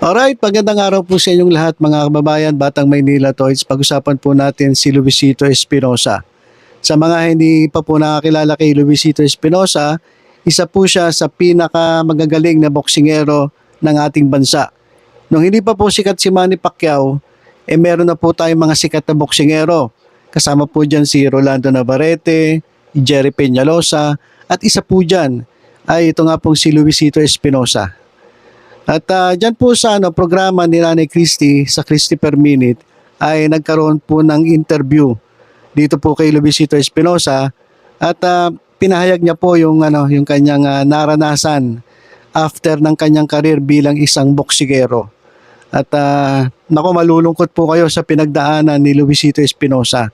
Alright, magandang araw po sa inyong lahat mga kababayan, Batang Maynila Toys. Pag-usapan po natin si Luisito Espinosa. Sa mga hindi pa po nakakilala kay Luisito Espinosa, isa po siya sa pinaka magagaling na boksingero ng ating bansa. Nung hindi pa po sikat si Manny Pacquiao, meron na po tayong mga sikat na boksingero. Kasama po dyan si Rolando Navarrete, Jerry Peñalosa, at isa po dyan ay ito nga pong si Luisito Espinosa. At dyan po sa programa ni Nanay Christy sa Christy Per Minute ay nagkaroon po ng interview dito po kay Luisito Espinosa at pinahayag niya po yung kanyang naranasan after ng kanyang karir bilang isang boksingero. At malulungkot po kayo sa pinagdaanan ni Luisito Espinosa.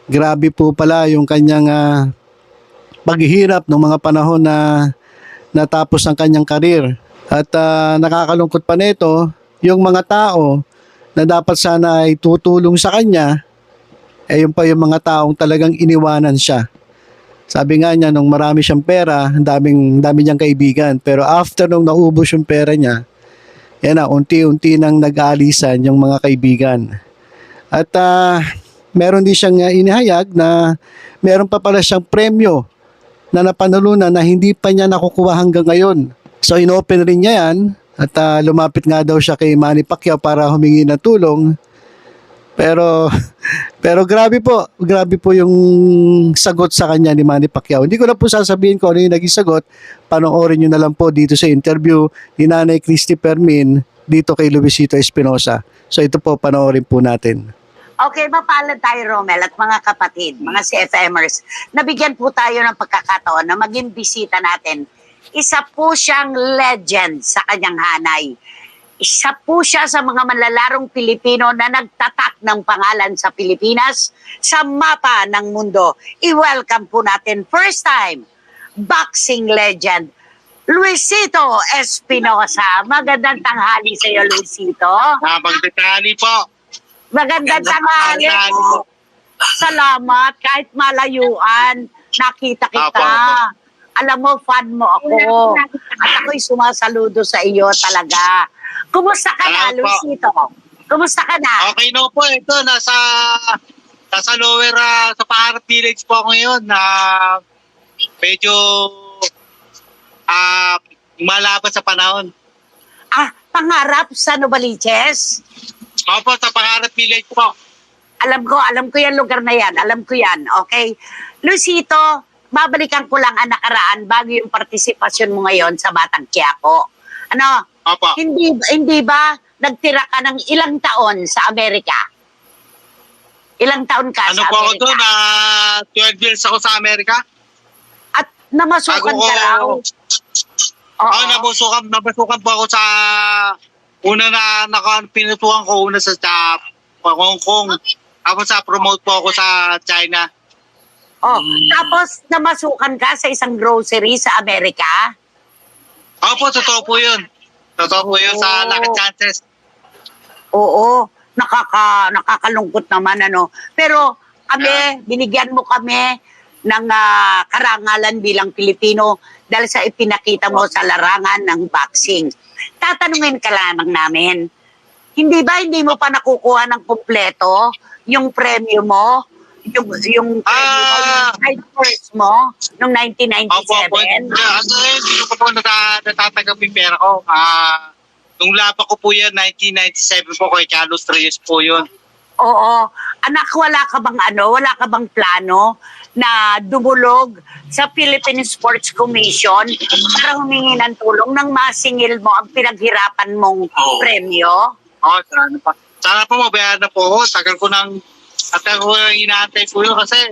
Grabe po pala yung kanyang paghihirap ng mga panahon na natapos ang kanyang karir. At nakakalungkot pa nito, yung mga tao na dapat sana ay tutulong sa kanya, yung pa yung mga taong talagang iniwanan siya. Sabi nga niya, nung marami siyang pera, dami niyang kaibigan. Pero after nung naubos yung pera niya, yan na, unti-unti nang nag-aalisan yung mga kaibigan. At meron din siyang inihayag na meron pa pala siyang premyo na napanalunan na hindi pa niya nakukuha hanggang ngayon. So inopen rin niya yan at lumapit nga daw siya kay Manny Pacquiao para humingi ng tulong. Pero grabe po yung sagot sa kanya ni Manny Pacquiao. Hindi ko na po sasabihin kung ano yung naging sagot. Panoorin nyo na lang po dito sa interview ni Nanay Christy Permin dito kay Luisito Espinosa. So ito po, panoorin po natin. Okay, mapalad tayo, Romel, at mga kapatid, mga CFMers. Nabigyan po tayo ng pagkakataon na maging bisita natin. Isa po siyang legend sa kanyang hanay. Isa po siya sa mga manlalarong Pilipino na nagtatak ng pangalan sa Pilipinas sa mapa ng mundo. I-welcome po natin first time, boxing legend, Luisito Espinosa. Magandang tanghali sa iyo, Luisito. Magandang tanghali po. Magandang tanghali po. Salamat. Kahit malayuan, nakita kita. Alam mo, fan mo ako. At ako'y sumasaludo sa iyo talaga. Kumusta ka na, Luisito? Kumusta ka na? Okay no po. Ito, nasa lower, sa Pangarap Village po ako ngayon. Medyo malabas sa panahon. Pangarap sa Novaliches? Opo, sa Pangarap Village po. Alam ko yan lugar na yan. Alam ko yan, okay? Luisito, babalikan ko lang ang nakaraan bago yung partisipasyon mo ngayon sa Batang Quiapo. Opo. Hindi ba nagtira ka ng ilang taon sa Amerika? Ilang taon ka sa Amerika? Po ako doon? 12 years ako sa Amerika. At namasukan ka raw? Oo. Namasukan po ako sa una na pinutukan ko una sa Hong Kong. Tapos promote po ako sa China. Tapos namasukan ka sa isang grocery sa Amerika? Opo, totoo po yun. Totoo po yun sa Lucky Chances. Oo, nakakalungkot naman Pero kami, binigyan mo kami ng karangalan bilang Pilipino dahil sa ipinakita mo sa larangan ng boxing. Tatanungin ka lamang namin, hindi mo pa nakukuha ng kumpleto yung premyo mo? Yung first mo noong 1997? Opo. Hindi ko pa po natatanggap yung pera ko. Nung laban ko po yan, 1997 po, kay Carlos Reyes po yun. Oo. Anak, wala ka bang plano na dumulog sa Philippine Sports Commission para humingi ng tulong nang masingil mo ang pinaghirapan mong premyo? Sana po mabayaran na po ako. Tagal ko inaantay po yun kasi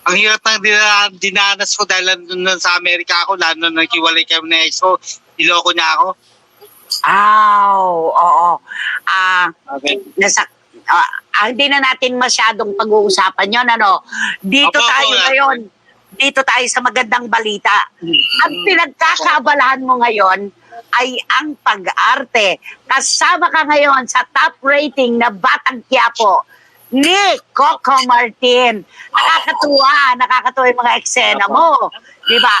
ang hirap ng dinanas ko dahil nandun sa Amerika ako, lalo na nagkiwalay kami na ex ko, iloko niya ako. Oo. Okay. Hindi na natin masyadong pag-uusapan yun, Dito tayo ngayon. Dito tayo sa magandang balita. Ang pinagkakaabalahan mo ngayon ay ang pag-arte. Kasama ka ngayon sa top rating na Batang Quiapo ni Coco Martin. Nakakatuwa yung mga eksena mo. Diba?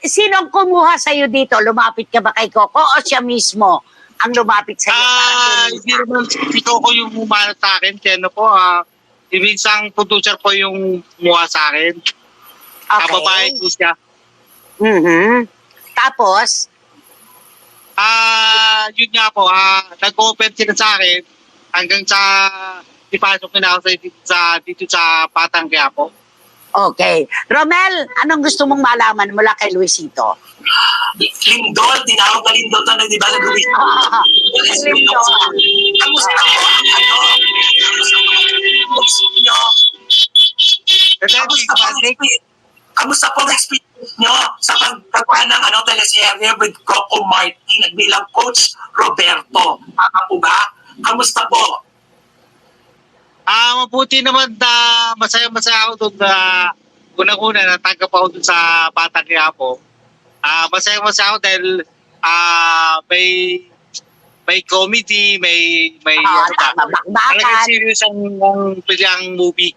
Sino ang kumuha sa'yo dito? Lumapit ka ba kay Coco o siya mismo ang lumapit sa iyo? Hindi naman ikaw ko yung umanat sa akin. Kaya ano po, isang producer po yung kumuha sa akin. Kababae po siya. Tapos, Yun nga po, nag-open sila sa akin hanggang sa ipasok na ako dito sa Batang Quiapo. okay. Romel, anong gusto mong malaman mula kay Luisito? Lindol, tinawag na Lindol na, di ba? Lindol. Kamusta po? Kamusta po ang experience nyo sa pagpagpaan ng teleserye with Coco Martin at bilang Coach Roberto? Tama po ba? Kamusta po? Mabuti naman na masaya-masaya ako doon na unang-una natanggap ako doon sa Batang Quiapo. Masaya-masaya ako dahil may comedy, may Bakbakan. talagang serious ang pilyang movie.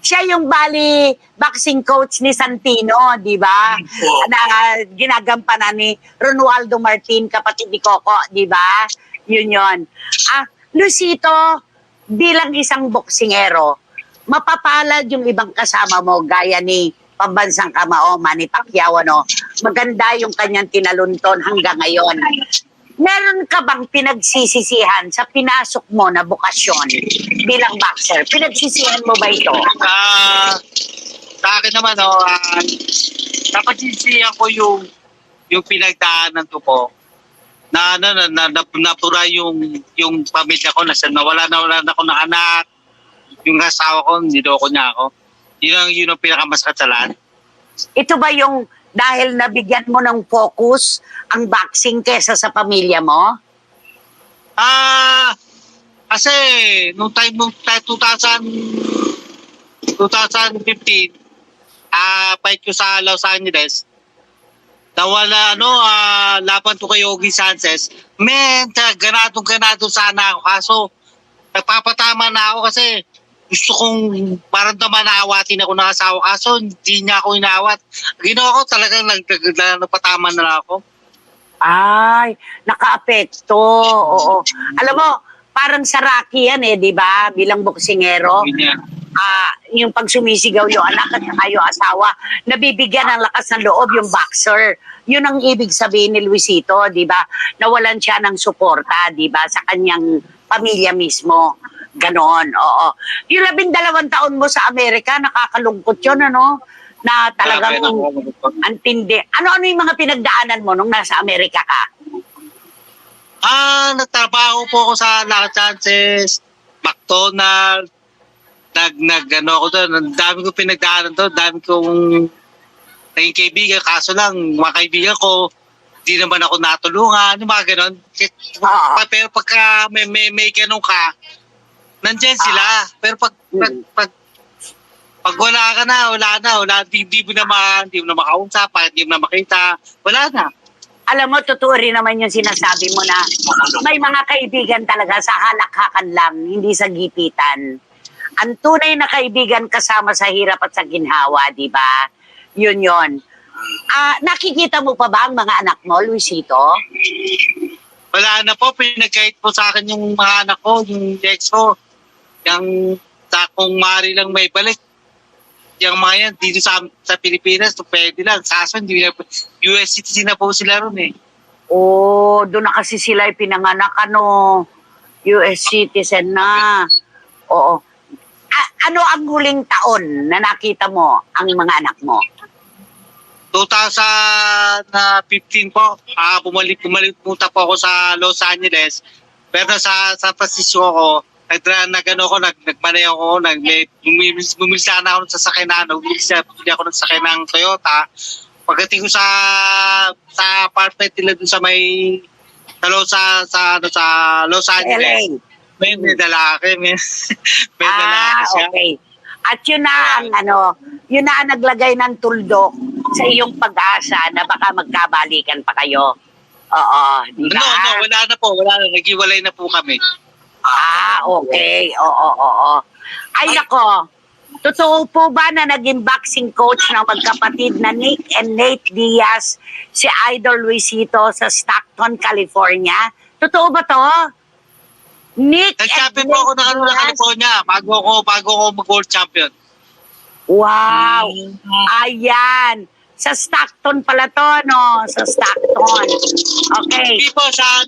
Siya yung bali boxing coach ni Santino, di ba? Na ginagampanan ni Ronaldo Martin, kapatid ni Coco, di ba? Yun. Luisito, bilang isang boksingero, mapapalad yung ibang kasama mo gaya ni pambansang kamao, Manny Pacquiao, no? Maganda yung kanyang tinalunton hanggang ngayon. Meron ka bang pinagsisisihan sa pinasok mo na bokasyon bilang boxer? Pinagsisihan mo ba ito? Sa akin naman, dapat sisiyan ko yung pinagdaanan ko po na napura yung pamilya ko, nawala na ako ng anak, yung asawa ko, niloko niya ako. Yun ang pinakamasakit sa lahat. Ito ba yung dahil nabigyan mo ng focus ang boxing kesa sa pamilya mo? Kasi nung 2015, fight ko sa Los Angeles, nawala laban ko kay Yogi Sanchez. Ganadong-ganado sana ako. Kaso nagpapatama na ako kasi gusto kong parang manawatin ako ng asawa. Kaso hindi niya ako inawat. Ginawa ko talagang nagpatama na lang ako. Ay, naka-apekto. Oo. Alam mo, parang sa Rocky yan di ba? Bilang boksingero. Yung pag sumisigaw yung anak at saka yung asawa, nabibigyan ng lakas ng loob yung boxer. Yun ang ibig sabihin ni Luisito, di ba? Nawalan siya ng suporta, di ba? Sa kanyang pamilya mismo. Ganon, oo. Yung 12 taon mo sa Amerika, nakakalungkot yun, na talagang antindi. Ano yung mga pinagdaanan mo nung nasa Amerika ka? Nagtrabaho po ako sa Los Angeles, McDonald's, ako doon. Ang dami ko pinagdaanan doon, dami kong naging kaibigan. Kaso lang, mga kaibigan ko, hindi naman ako natulungan, yung mga ganon. Pero pagka may ganon ka, nandiyan sila. Pero pag wala ka na, hindi mo na makausap, hindi mo na makita, wala na. Alam mo, totoo rin naman yung sinasabi mo na may mga kaibigan talaga sa halakhakan lang, hindi sa gipitan. Ang tunay na kaibigan kasama sa hirap at sa ginhawa, di ba? Yun. Nakikita mo pa ba ang mga anak mo, Luisito? Wala na po, pinagkait po sa akin yung mga anak ko, yung ex ko. Yung kung maaari lang may balik. Yung mga yan, dito sa Pilipinas, pwede lang. Kaso, US citizen na po sila ron Doon na kasi sila pinanganak, US citizen na. Oo. Ano ang huling taon na nakita mo ang mga anak mo? 2015 po, bumalik punta po ako sa Los Angeles. Pero sa San Francisco ako, nagmanay ako, bumili sana ako sa sakyan bumili ako ng sakyan ng Toyota. Pagdating ko sa apartment nila dun sa Los Angeles, LA. may lalaki, may lalaki siya. Okay. At yun na ang naglagay ng tuldok sa iyong pag-asa na baka magkabalikan pa kayo. Oo, di ba? No, wala na. Naghiwalay na po kami. Okay. Oo. Ay, nako. Totoo po ba na naging boxing coach ng magkapatid na Nick and Nate Diaz si Idol Luisito sa Stockton, California? Totoo ba to? Nick Nag-champion po ako ng ano, ng California bago ako mag-world champion. Wow! Ayan! Sa Stockton pala to, no? Sa Stockton. Okay. Hindi po sa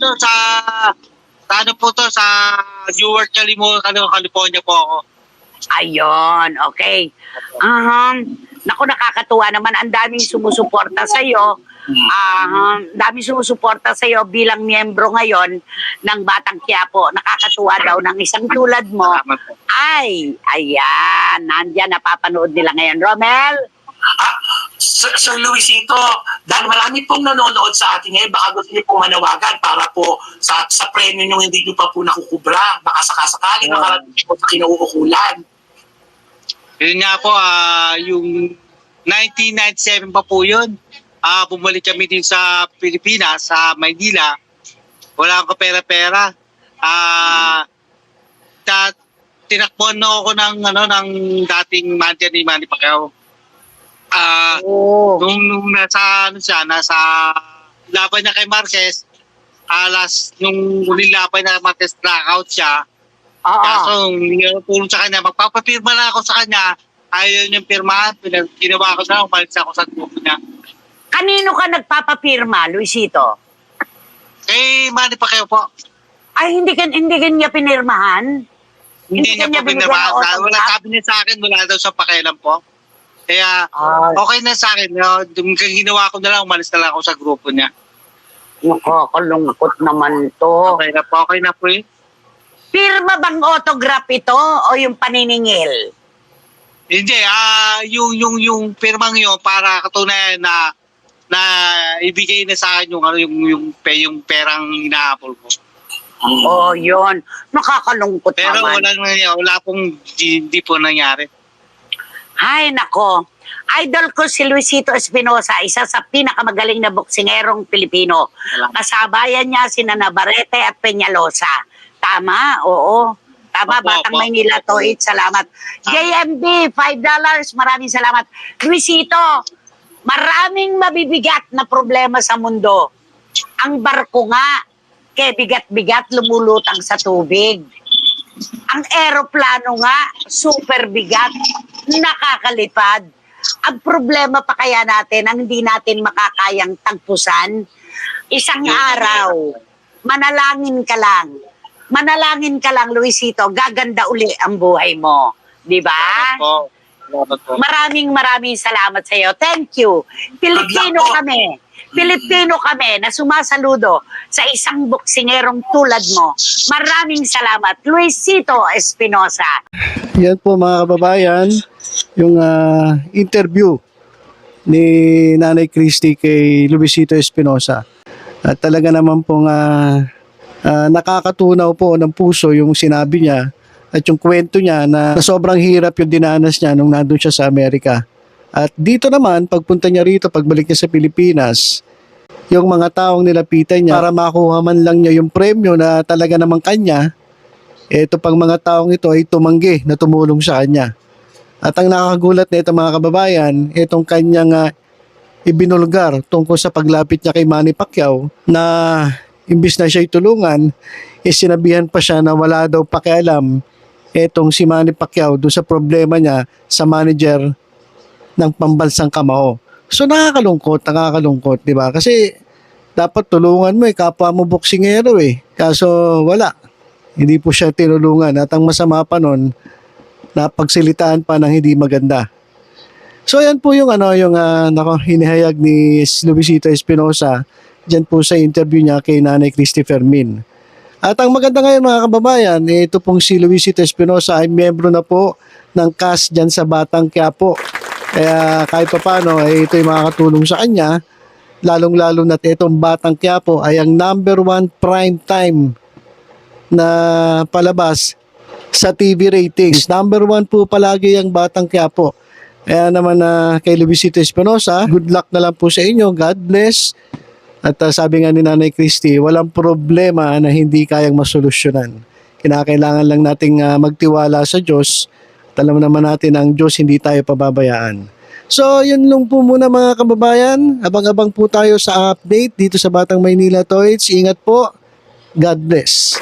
ano po to, sa Newark, California po ako. Ayun, okay. Naku, nakakatuwa naman. Ang daming sumusuporta sa'yo. Daming sumusuporta sa'yo bilang miyembro ngayon ng Batang Quiapo. Nakakatuwa daw ng isang tulad mo. Salamat po. Ay, ayan. Nandyan, napapanood nila ngayon. Romel? Sir Luisito, dahil marami pong nanonood sa atin ngayon, baka gusto niyo pong manawagan para po sa premyo nyo hindi nyo pa po nakukubra. Baka sakasakali makarating po sa kinauukulan. Yun nga po, yung 1997 pa po yun. Bumalik kami din sa Pilipinas, sa Maynila. Wala akong kapera-pera. Tinakbuhan na ako ng dating manager ni Manny Pacquiao. Nung nasa laban niya kay Marquez, nung huling laban na Marquez knockout siya. Kaso tulong sa kanya, magpapapirma na ako sa kanya, ayaw niyang pirmahan, ginawa ko na, umalis ako sa grupo niya. Kanino ka nagpapapirma, Luisito? Kay Manny Pacquiao po. Ay, hindi niya pinirmahan? Hindi niya po binigyan pinirmahan. ng autograph? Wala, sabi niya sa akin, wala daw sa pakialam po. Kaya okay na sa akin. Ginawa ko na lang, umalis na lang ako sa grupo niya. Nakakalungkot naman to. Okay na po eh. Pirma bang autograph ito o yung paniningil? Hindi, yung pirmang yun para katunayan na ibigay na sa akin yung perang inaapol ko. Oh, yun. Nakakalungkot Pero naman. wala pong hindi po nangyari. Ay, nako. Idol ko si Luisito Espinosa, isa sa pinakamagaling na boksingerong Pilipino. Kasabayan niya sina Navarrete at Peñalosa. Tama, oo. Tama, Opo, Batang opo. Maynila to it. Salamat. JMB, $5. Maraming salamat. Luisito, maraming mabibigat na problema sa mundo. Ang barko nga, kaya bigat-bigat lumulutang sa tubig. Ang eroplano nga, super bigat, nakakalipad. Ang problema pa kaya natin, ang hindi natin makakayang tagpusan, isang araw, manalangin ka lang. Manalangin ka lang, Luisito, gaganda uli ang buhay mo. Di ba? Salamat po. Maraming salamat sa iyo. Thank you. Pilipino kami. Pilipino kami na sumasaludo sa isang boksingerong tulad mo. Maraming salamat, Luisito Espinosa. Yan po mga kababayan, yung interview ni Nanay Christy kay Luisito Espinosa. At talaga naman pong nakakatunaw po ng puso yung sinabi niya at yung kwento niya na sobrang hirap yung dinanas niya nung nandun siya sa Amerika. At dito naman, pagpunta niya rito, pagbalik niya sa Pilipinas, yung mga taong nilapitan niya para makuha man lang niya yung premyo na talaga namang kanya, ito pang mga taong ito ay tumanggi na tumulong sa kanya. At ang nakakagulat na ito mga kababayan, itong kanyang ibinulgar tungkol sa paglapit niya kay Manny Pacquiao na imbis na siya'y tulungan, sinabihan pa siya na wala daw pakialam etong si Manny Pacquiao doon sa problema niya sa manager ng pambansang kamao. So nakakalungkot, di ba? Kasi dapat tulungan mo kapwa mo boksingero Kaso wala. Hindi po siya tinulungan at ang masama pa nun, napagsilitaan pa ng hindi maganda. So yan po yung hinihayag ni Luisito Espinosa diyan po sa interview niya kay Nanay Christy Fermin. At ang maganda ngayon mga kababayan, ito pong si Luisito Espinosa ay miyembro na po ng CAS diyan sa Batang Quiapo. Kaya kahit pa paano, ito yung makakatulong sa kanya, lalong-lalo na itong Batang Quiapo ay ang #1 prime time na palabas sa TV ratings. #1 po palagi ang Batang Quiapo. Kaya naman kay Luisito Espinosa, good luck na lang po sa inyo. God bless. At sabi nga ni Nanay Christy, walang problema na hindi kayang masolusyonan. Kinakailangan lang nating magtiwala sa Diyos. At alam naman natin ang Diyos hindi tayo pababayaan. So, yun lang po muna mga kababayan. Abang-abang po tayo sa update dito sa Batang Maynila Toys. Ingat po. God bless.